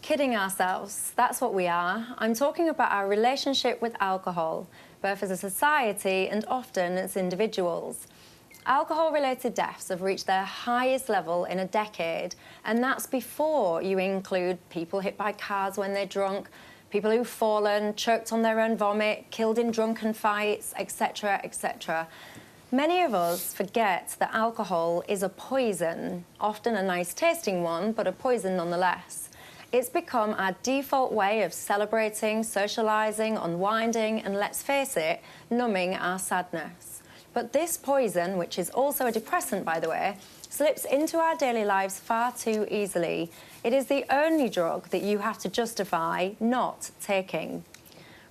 Kidding ourselves, that's what we are. I'm talking about our relationship with alcohol, both as a society and often as individuals. Alcohol-related deaths have reached their highest level in a decade, and that's before you include people hit by cars when they're drunk, people who've fallen, choked on their own vomit, killed in drunken fights, etc., etc. Many of us forget that alcohol is a poison, often a nice-tasting one, but a poison nonetheless. It's become our default way of celebrating, socialising, unwinding, and let's face it, numbing our sadness. But this poison, which is also a depressant, by the way, slips into our daily lives far too easily. It is the only drug that you have to justify not taking.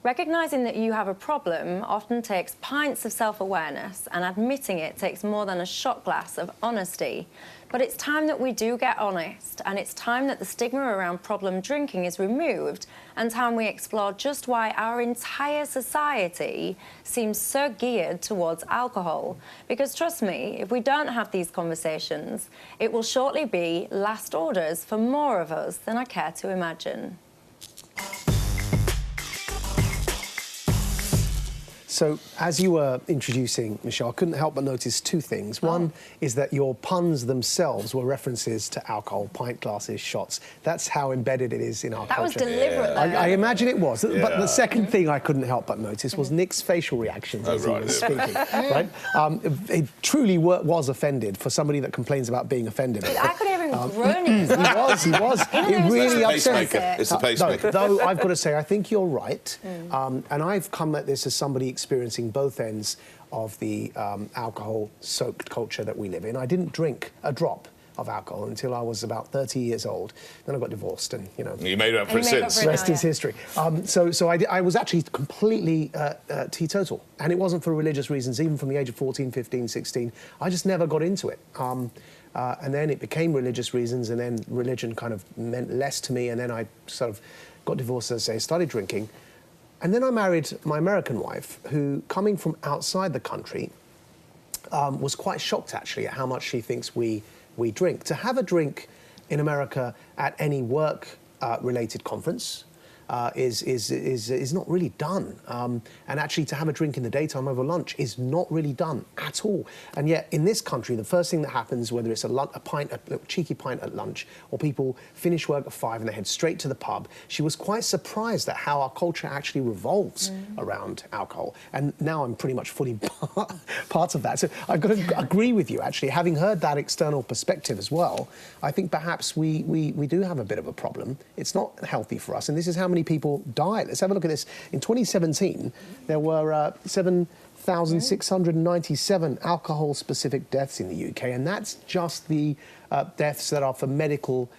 Recognising that you have a problem often takes pints of self-awareness, and admitting it takes more than a shot glass of honesty. But it's time that we do get honest, and it's time that the stigma around problem drinking is removed, and time we explore just why our entire society seems so geared towards alcohol. Because trust me, if we don't have these conversations, it will shortly be last orders for more of us than I care to imagine. So, as you were introducing, Michelle, I couldn't help but notice two things. One is that your puns themselves were references to alcohol, pint glasses, shots. That's how embedded it is in our culture. That was deliberate. I imagine it was. Yeah. But the second thing I couldn't help but notice was Nick's facial reactions as he was speaking. Right? He truly was offended, for somebody that complains about being offended. I could hear him groaning. He was. It really upset me. It's the pacemaker. Though I've got to say, I think you're right. And I've come at this as somebody experiencing both ends of the alcohol-soaked culture that we live in. I didn't drink a drop of alcohol until I was about 30 years old. Then I got divorced and, you know... You made up for it since. Rest is history. So I was actually completely teetotal. And it wasn't for religious reasons, even from the age of 14, 15, 16. I just never got into it. And then it became religious reasons, and then religion kind of meant less to me, and then I sort of got divorced, as I say, started drinking. And then I married my American wife, who, coming from outside the country, was quite shocked, actually, at how much she thinks we drink. To have a drink in America at any work-related conference is not really done. And actually, to have a drink in the daytime over lunch is not really done at all. And yet, in this country, the first thing that happens, whether it's a cheeky pint at lunch, or people finish work at 5 and they head straight to the pub, she was quite surprised at how our culture actually revolves around alcohol. And now I'm pretty much fully part of that. So I've got to agree with you, actually. Having heard that external perspective as well, I think perhaps we do have a bit of a problem. It's not healthy for us. And this is how many people died. Let's have a look at this. In 2017, there were 7,697 alcohol-specific deaths in the UK, and that's just the deaths that are for medical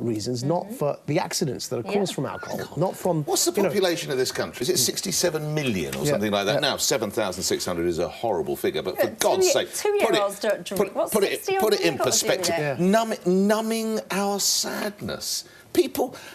reasons, not for the accidents that are caused from alcohol, not from... What's the population of this country? Is it 67 million or something like that? Now, 7,600 is a horrible figure, but for God's sake, two-year-olds don't drink. Put it in perspective. Numbing our sadness.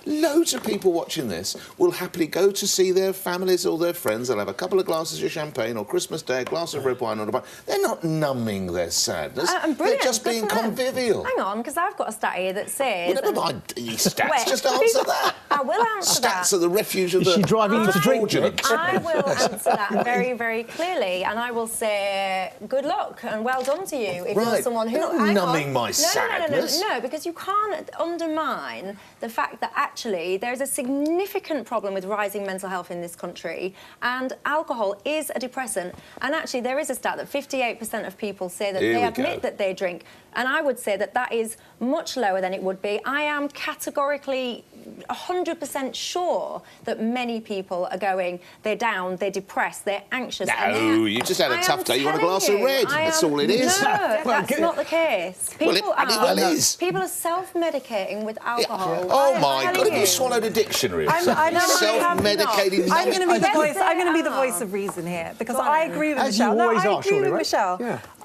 Loads of people watching this will happily go to see their families or their friends. They'll have a couple of glasses of champagne, or Christmas Day, a glass of red wine or a wine. They're not numbing their sadness. They're just being convivial. Hang on, because I've got a stat here that says... Well, never mind stats, just answer that. I will answer that. Stats are the refuge of the... Is she driving you to drink? I will answer that very, very clearly, and I will say good luck and well done to you if you're someone who... You're not numbing my sadness. No, because you can't undermine the fact that actually there is a significant problem with rising mental health in this country, and alcohol is a depressant. And actually there is a stat that 58% of people say that they admit that they drink, and I would say that that is much lower than it would be. I am categorically 100% sure that many people are going, they're down, they're depressed, they're anxious. No, you just had a tough day, you want a glass of red. That's all it is. No, that's not the case. People are self-medicating with alcohol. Oh my God, have you swallowed a dictionary? Self-medicating. I'm going to be the voice of reason here, because I agree with Michelle. You always are, I agree with Michelle.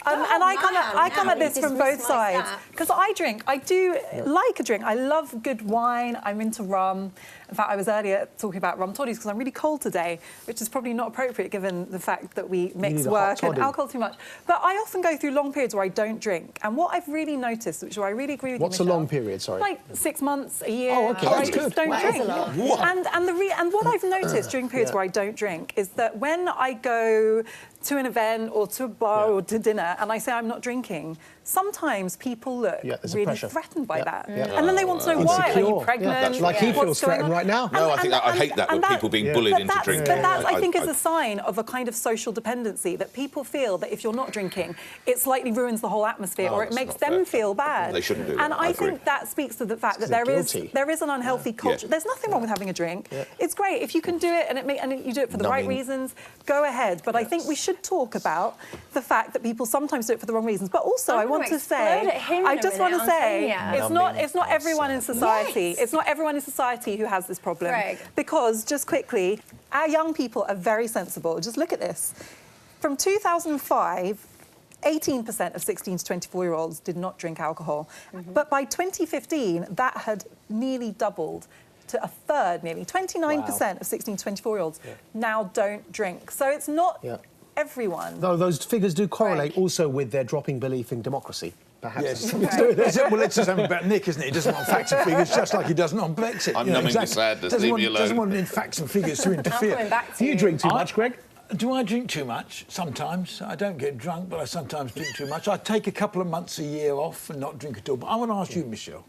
And I come at this from both sides because I drink. I do like a drink. I love good wine. I'm into rum. In fact, I was earlier talking about rum toddies because I'm really cold today, which is probably not appropriate given the fact that we mix work and alcohol too much. But I often go through long periods where I don't drink. And what I've really noticed, which I really agree with What's you, Michelle, a long period, sorry? Like 6 months, a year. Oh, okay. I That's just good. don't drink. What? And what I've noticed during periods where I don't drink is that when I go to an event or to a bar or to dinner and I say I'm not drinking, sometimes people look really threatened by that. And then they want to know why. Are you pregnant? Like he feels threatened right now. No, I hate that when people being bullied into drinking. But that, I think, is a sign of a kind of social dependency, that people feel that if you're not drinking, it slightly ruins the whole atmosphere or it makes them feel bad. They shouldn't do that. And I think that speaks to the fact that there is an unhealthy culture. There's nothing wrong with having a drink. It's great. If you can do it and you do it for the right reasons, go ahead. But I think we should talk about the fact that people sometimes do it for the wrong reasons. But also, I want to say, it's not everyone in society. It's not everyone in society who has this problem. Because, just quickly, our young people are very sensible. Just look at this. From 2005, 18% of 16 to 24-year-olds did not drink alcohol. But by 2015, that had nearly doubled to a third, nearly. 29% of 16 to 24-year-olds now don't drink. So it's not everyone. Though those figures do correlate also with their dropping belief in democracy. Perhaps. Well, it's the same about Nick, isn't it? He doesn't want facts and figures, just like he doesn't on Brexit. I'm numbing the sadness. Leave me alone. Doesn't want any facts and figures to interfere. Do you drink too much, Greg? Do I drink too much? Sometimes. I don't get drunk, but I sometimes drink too much. I take a couple of months a year off and not drink at all. But I want to ask you, Michelle.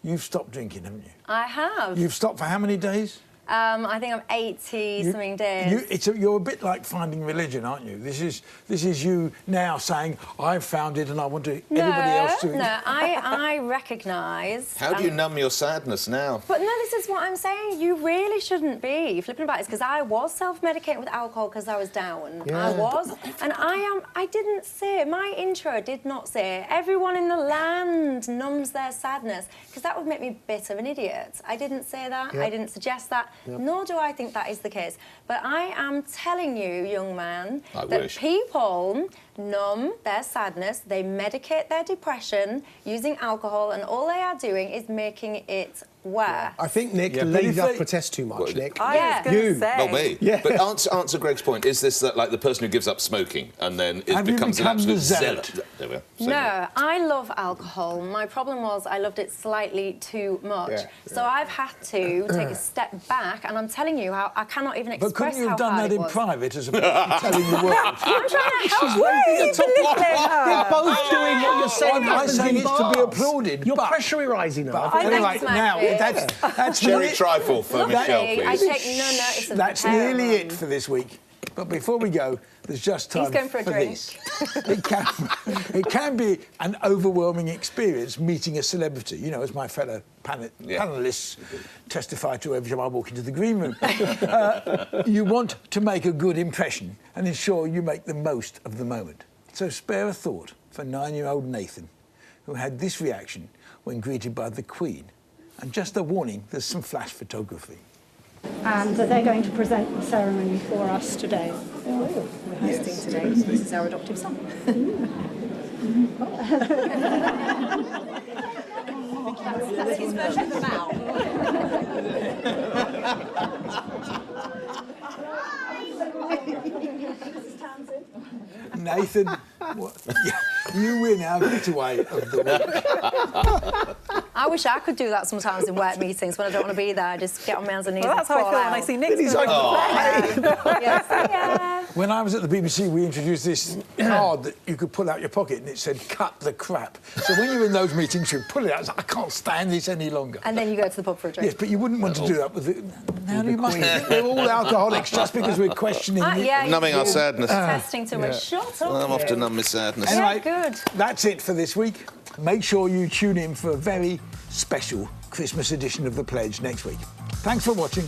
You've stopped drinking, haven't you? I have. You've stopped for how many days? I think I'm 80-something days. You're a bit like finding religion, aren't you? This is you now saying, I've found it and I want everybody else to... No, I recognise... How do you numb your sadness now? But no, this is what I'm saying. You really shouldn't be flipping about this, because I was self-medicating with alcohol because I was down. I was. And I didn't say, my intro did not say, everyone in the land numbs their sadness, because that would make me a bit of an idiot. I didn't say that. I didn't suggest that. Nor do I think that is the case. But I am telling you, young man, that people numb their sadness, they medicate their depression using alcohol, and all they are doing is making it worse. I think Nick laid up protest too much, Nick. I was going to say. Not me. But answer Greg's point. Is this like the person who gives up smoking and then it becomes an absolute zealot? There we are. No, I love alcohol. My problem was I loved it slightly too much. So I've had to take a step back, and I'm telling you how I cannot even express how hard it was. But couldn't you have done that in private as opposed to telling the world? I'm trying to help you. You're both doing what you're saying. I'm saying it's to be applauded. You're pressurising her. Anyway, now that's cherry trifle for Michelle, please. I take no notice of That's nearly it for this week. But before we go, there's just time for this. It can be an overwhelming experience meeting a celebrity, you know, as my fellow panellists testify to every time I walk into the green room. You want to make a good impression and ensure you make the most of the moment. So spare a thought for 9-year-old Nathan, who had this reaction when greeted by the Queen. And just a warning, there's some flash photography. And they're going to present the ceremony for us today. We're hosting today. This is our adoptive son. That's his version of Mal. Nathan, you win our getaway of the week. I wish I could do that sometimes in work meetings when I don't want to be there. Just get on my hands and knees. Well, that's how I feel when I see Nick. When I was at the BBC, we introduced this card that you could pull out your pocket and it said, cut the crap. So when you're in those meetings, you pull it out, it's like, I can't stand this any longer. And then you go to the pub for a drink. Yes, but you wouldn't want to do that with it. Now you must we're all alcoholics just because we're questioning numbing our sadness. Testing too much. Shut up. I'm off to numb my sadness. Anyway, good. That's it for this week. Make sure you tune in for a very special Christmas edition of The Pledge next week. Thanks for watching.